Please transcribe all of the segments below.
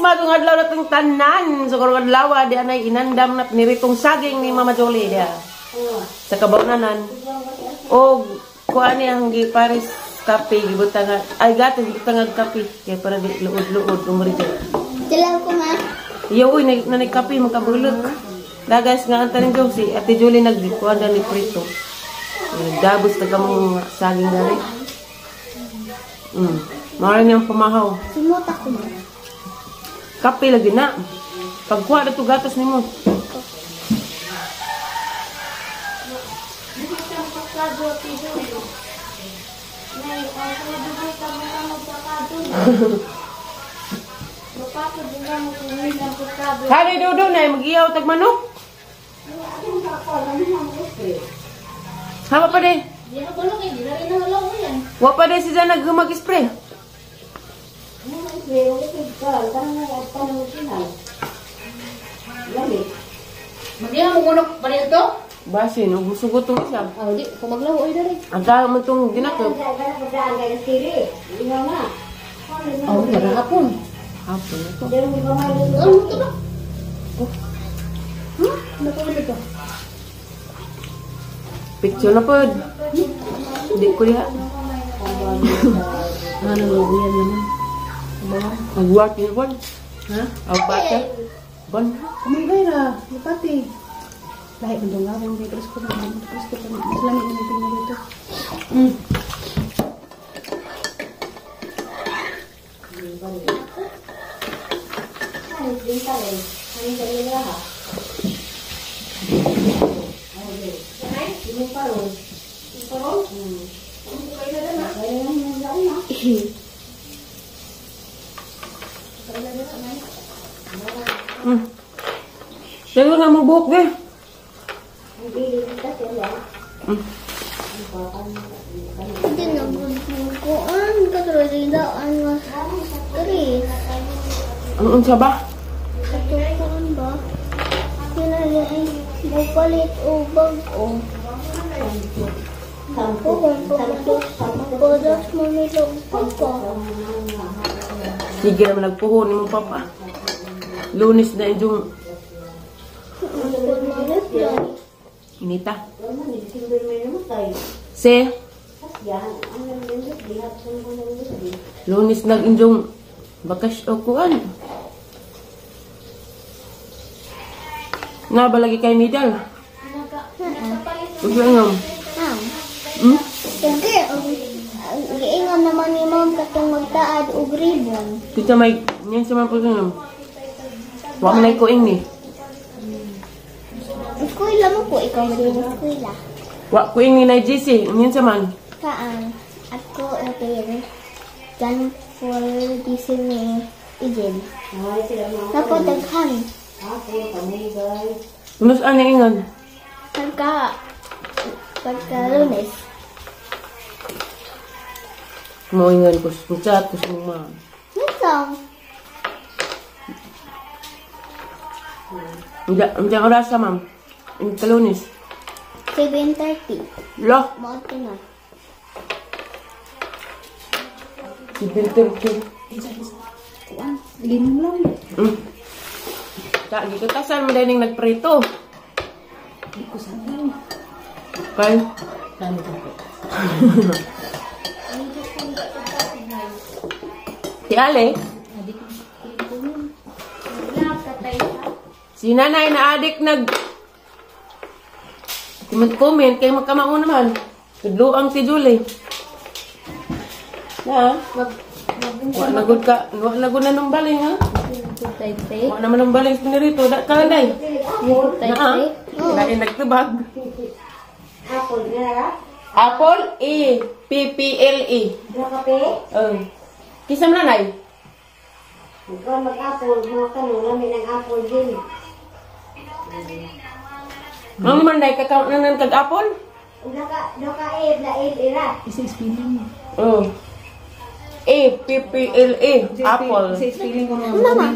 madung adlaw na itong tanan. So, karong adlaw, di anay inandam na niritong saging ni Mama Jolie. Diya. Sa kabaunanan. O, kuha niya ang paris kape. Gibutang ay, gata, gibutang ang kape. Kaya para di luod-luod. Umurito. Tilaw ko nga. Iyo, uy, nanay kape, magkabulog. Guys, nga antanin ko si Ate Julie nagdikuan na ni Prito. Dabos na kamong saging dali. Maraming niyang pamahaw. Simuta ko na. Kape lagi na. Pagkuha na ito gatas ni mo. Hari Dodo na, mag-iyaw tag manok. Hama pa de. Wa pa de si Zana mag-spray. Mag-iyaw mo gunok pa rin ito? Basin, gusto ko itong isa. Di, kung maglaho ay dari. Ang dahil mo itong ginatog. Hapon. Hapon ito. Ano ito ba? Ano pa ulit ito? Picture na po. Hindi ko lihat. Ano logo yan naman? Mag-work yun po. Ha? Agbata. Bon. Kumagay na. Lipati. Lahit ng dunga. Kung may terus ko na. Terus ko na. Mas langit na tingin dito. Sige nga mong buhok eh. Hindi na bukuan. Katrolidaan mas Chris. Ang unsa ba? Katukuan ba? Kinalain. Bupalit o bago. Pagpapadas mo nito papa. Sige naman nagpuhon ni mong papa. Lunes na yung inita. Se. Lunes na yung bakas o kuan. Nga ba lagi kay Midal? Ugangam. Sige, giingam naman ni ma'am katong magtaad og ribbon. Kita may yan sa mga pagkangam. Wa man ay kuing ni. Eskwela mo po, ikaw din eskwela. Wa kuing ni na GC. Yan sa man. Kaan, ako okay. Jan for disini igin. Napo daghan. Tunos ano ingon? Pagka Lunes. Mo ingon ko sa chat ko sa mga. Nitong. Hindi ang oras sa ma'am. Ang Lunes. 7:30. Lo. Mauto na. Si Binter ko. Ginong lang. Tak, gitu kasar mo dahil nagprito. Hindi ko sabi. Kay? Kami ko po. Si Ale? Si nanay na adik comment kay magkamao naman. Tudloang si Julie. Na? Wa nagud ka, wa nagud na nung baling ha? Wa naman nung baling pinirito, da ka day. Na? Dahil nagtubag. Apple na. Apple E, PPLE. Kape? Kisam nanay? Huwag mag-apple. Mga kanong lamin ng apple din. Ang naman day, kakount na ng kag-apple? Naka-aid na aid ira. Isa spelling mo. Oh. E, PPLE, apple. Isa spelling ko mga Mama.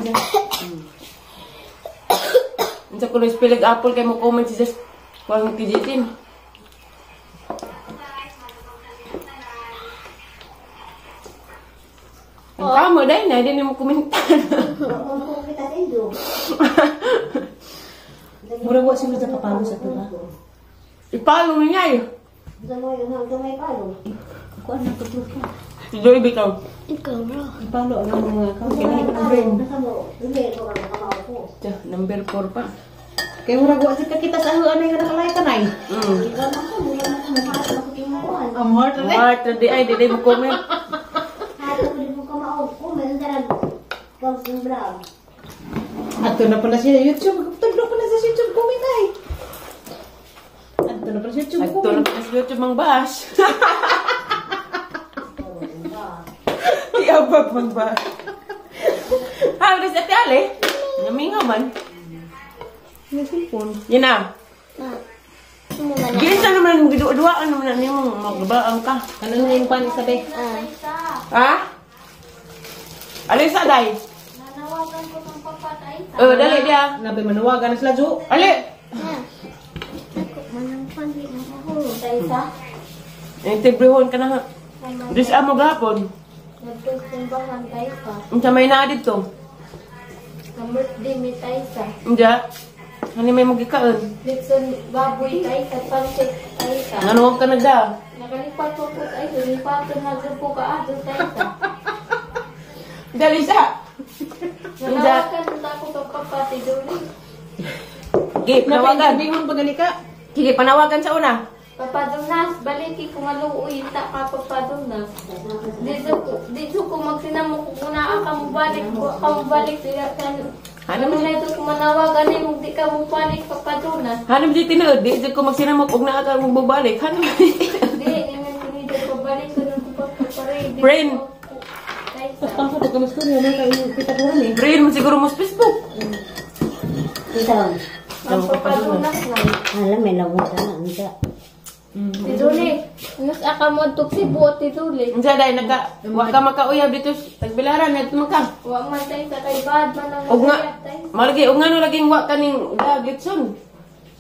Sa kuno spelling apple kay mo comment si Jess. Kuang tijitin. Ang kamo dahil na, hindi mo kumintan. Kung kita tindo. Mura wa sila sa kapalo sa ito ba? Ipalo mo niya eh. Gamay yung hanggang may palo. Ako ang nagtutulog ka. Si Joy bitaw. Ikaw, bro. Ipalo ang mga kinahin ng brain. Nasa mo, hindi ito ka nakamao ko. Tiyan, number 4 pa. Kaya mura wa sila kita sa ahuan ay nakalay ka nay. Ikaw na ko, mula na ko makikimukuhan. Ang heart na Mart na di ay, di mo comment. Hato ko din mo kamao ko, meron ka pag yung brown. Ato na pala siya YouTube. Tudlo pala sa YouTube comment ay. Ato na pala sa YouTube At comment. tulog ka sa YouTube mang bash. Iabag mang bash. Halos ati ale. Namingaw man. May cellphone. Yan na. Ginsa naman mo giduduaan naman na nimo magbaang ka. Ano na yung panik sabi? Ha? Alin sa day? Nanawagan ko ng papatay. Dali dia. Nabi manawagan na sila Jo. Ali. Ako, manangpan din ako. Isa, Interviewon ka na ha. Dis amo gapon. Nagtutumbangan tayo pa. Unsa may na dito? Birthday mi tayo sa. Unja. Hani may magikaon. Dixon baboy tayo sa pancit tayo sa. Nanuwag ka na da. Nakalipat po po tayo. Lipat na po kaado tayo sa. Dali sa. Unja. Nanawagan na ako ng kapatid ulit. Gip nawagan. Nabi mo pagali ka. Sige panawagan sa una. Papadunas, baliki kung maluoy ta ka papadunas. Dito ko magsinamo kung naa ka mo balik sila kan. Ano man ito kung manawagan ni mo di ka mo balik papadunas. Hanap di tinuod, di jud ko magsinamok og naa ka mong babalik. Hanap. Di naman kini ko balik ko nang papaready. Friend. Tapos ako kamas ko na kayo kita ko ni. Brain mo siguro mo sa Facebook. isa. Papadunas na. Alam, may lawag ka na. Ika. Tiduli. Nus aka mo tuk si buot tiduli. Unsa day wa ka makauyab dito sa Tagbilaran net man ka. Wa man tayo sa kay bad man ang Og nga tayo. malagi og ngano laging wa kaning dagitson.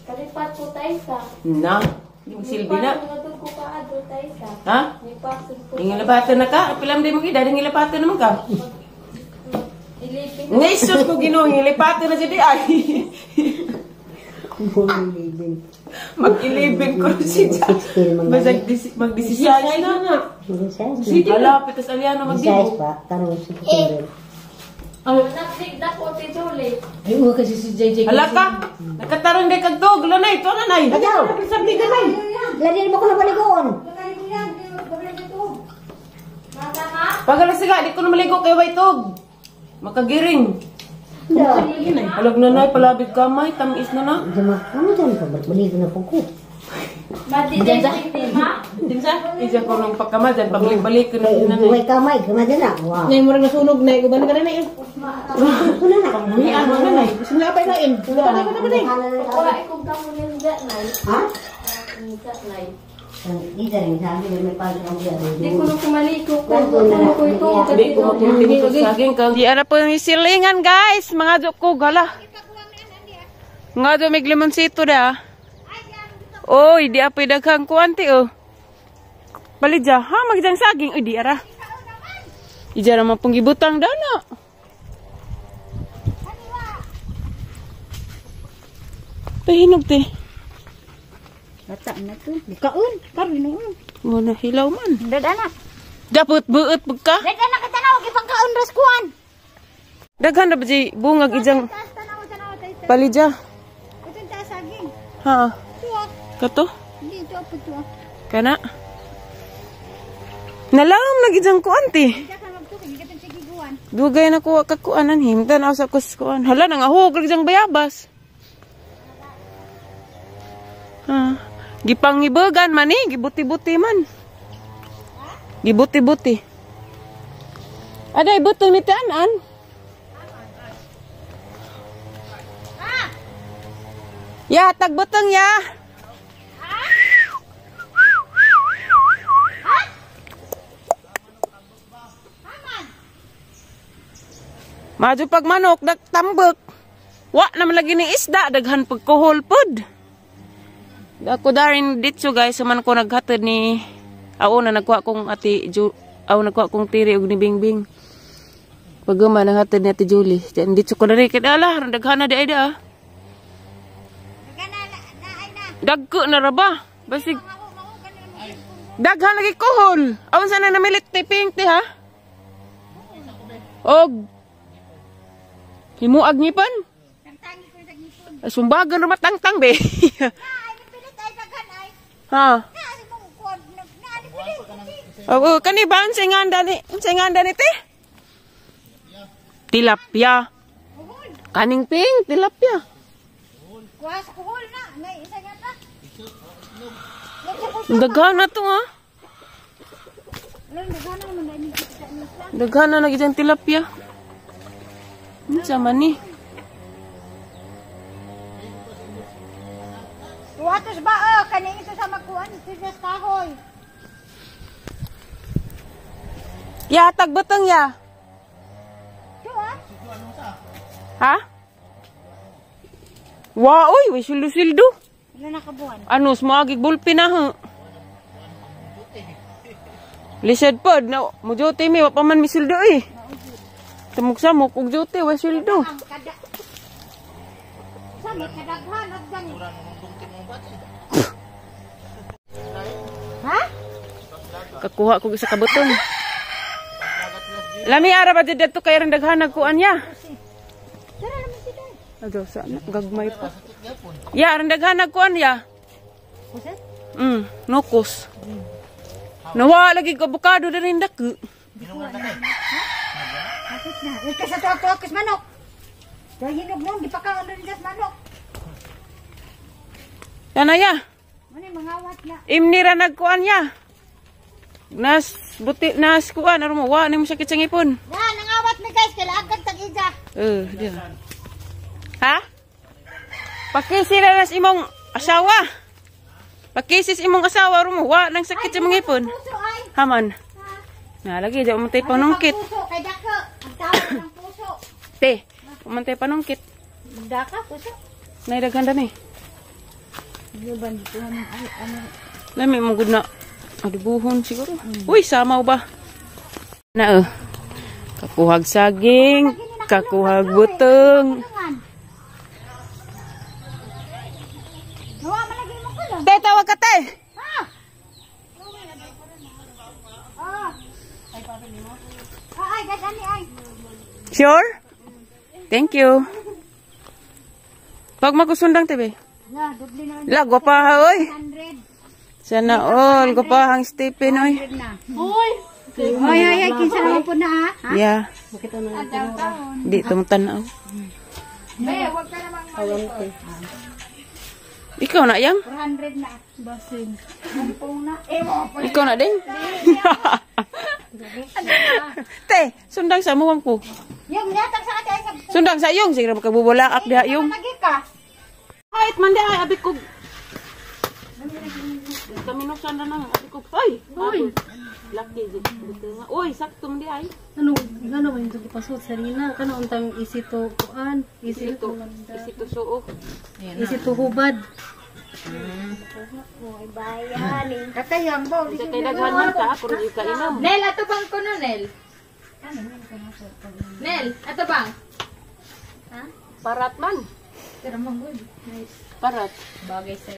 Kalipat po tayo sa. Na. Yung silbi na. Lipat ko kaado tayo sa. Ha? Lipat po. Ingilapatan na ka. Pilam di mo gid dahil ingilapatan naman ka. Ilipin. Naisus ko Ginoo ingilapatan na si di ay. Mag-11 ko si Jack. Mag-16 na nga. Malapit tas Aliano Mag-16 magdibo. pa. Karong si September. Naklik na po tiduli. Ay mo kasi si JJ. Hala ka. Nakatarong day kagtog. Lanay, ito nanay. Ayaw! Sabi ka nay. Lari mo ko na baligoon. Masama? Pagalasiga, di ko na maligo kay Waitog. Makagiring. Hindi. Alag nanay, palabig kamay. Tamis na na. Ano dyan pa? Baligo na po ko. Matitin sa tema? Dinsa? Isa ko nung pagkamadyan. Pagbalik-balik ko na si nanay. Buhay kamay. Kamay na. Wow. Ngay murag nasunog na uban ka na na. Ito na na. Panghulian mo nanay. Gusto na pa inain. Dapat ko na ba Wala ikong kamunin dyan na. Ha? Dyan na. Hindi rin sabi na may pagkakang dyan. Di ko na kumaliko ko. Ano ko ito? Hindi ko mapunti ko sa saging ka. Di ara po yung silingan guys. Mga ko gala. Nga do may limonsito da. Oy, di apoy daghang kuanti oh. Balidya, ha magdang saging. Uy, di ara. Ija ra man pong gibutang dana. Pahinog te. Bata na to. Kaon, karon na yun. Mo na hilaw man. Dadana. Dapat buot pagka. Dadana ka tanaw gipang kaon raskuan. Daghan na ba di bungag ijang Tanaw tay. palidya. Ito ta saging. Ha. Tuwa. Kato? Hindi to pa tuwa. Kana? Nalawam na gijang kuanti. Diya ka magtukig gikan sa giguan. Dugay na kuha kakuanan himdan aw sa kuskuan. Hala nang ahog gijang bayabas. Ha. Gipangibegan man ni, gibuti-buti man. Gibuti-buti. Aday butong ni tanan. Ya, tagbutong ya. Maju pag manok, tambek. Wa naman lagi ni isda, daghan pagkuhol pod. Ako darin dito guys, man ko naghatid ni, na nagkuha kong ati, nagkuha kong tiri og ni Bingbing. Pagama ng hatid ni Ate Julie. Diyan dito ko na rin. Kaya daghan na di ay da. Dagko na ra ba? Basig. Daghan lagi kuhol. Awan sana namilit tiping ti ha? Og. Himuag ngipon? Sumbagan ra matangtang be. Ha? Oh, kani ba unsay nganda ni? Unsay nganda ni te? Tilapia. Kaning ping, tilapia. Kuwas kuhol na, may isa nga ta. Daghan na to ha. Daghan na man ni. Daghan na lagi dyan tilapia. Unsa man ni? Tuwatos ba kani ito sa magkuan ito sa kahoy. Ya, tagbutong ya. Ha? Wa, uy, way sildo-sildo. Ano nakabuan? Ano, sumagig bulpi na ho. Lisod pod, na, mo jote mi, wapaman mi sildo eh. Samok-samok, ug jote, way sildo. Sa may kadaghan at gani. Ha? Kakuha ko sa kabutong. Lami ara ba dito kay ran daghan nagkuan ya? Tara naman si Day. Ado sa gagmay pa. Ya, ran daghan nagkuan ya. Kusa? Nokos. Nawa lagi ko avocado din dak. Kapit na. Ito sa tuwak-tuwak manok. Dahil hinog mo, di pa ka ano rin sa manok. Yan ya. Ano yung mangawat na? Imni ra nagkuan ya. Nas buti nas kuan aro mo wa ni mo sakit sa ngipon. Yan, nangawat na guys, kailan agad tag-ija. Dia. Ha? Pakisira nas imong asawa. Pakisis imong asawa aro mo wa nang sakit sa mga ngipon. Puso ay. Haman. Na lagi daw umantay panungkit. Puso, kay dako. Ang tawag ng puso. Te, umantay panungkit. Daka, puso. Naidaghan dan eh. Yung bandito naman ay ano. Lami mong good na. Adubuhon siguro. Uy, samaw ba? Na kakuhag saging, kakuhag butong. Nawa malagi mo ko lang. Te, tawag ka te! Ha? Ay, gagani ay. Sure? Thank you. Pag magusundang tebe. Na, doble na. Lagwa pa ha, oy. 100. Sana all, gupahang Stephen, oy. Uy! Ay, kinsa naman po na ha? Yeah. Di, tumutan na. Be, huwag ka namang malito. Ikaw na, yang? 400 na. Basin. Ampong na. Mo. Ikaw na din? Te, sundang sa muwang ko. Yung yatag sa kanya sa... Sundang sa yung, sige magkabubulaak diha yung. Lagi ka. Kahit man di ay, abik ko. Kaminusan na nang, abik ko. Ay! Uy! Laki, uy, sakto man di ay. Ano ba yung pasod sa rina? Kano untang isi to kuan? Isi to suo. isi to hubad. Mo'y bayan. Katayang ba? Sa kay daghan man ka, ako rin yung kainom. Nel, ato bang kuno, Nel? Nel, ato bang? Parat man. Pero mong good. Parat. Bagay sa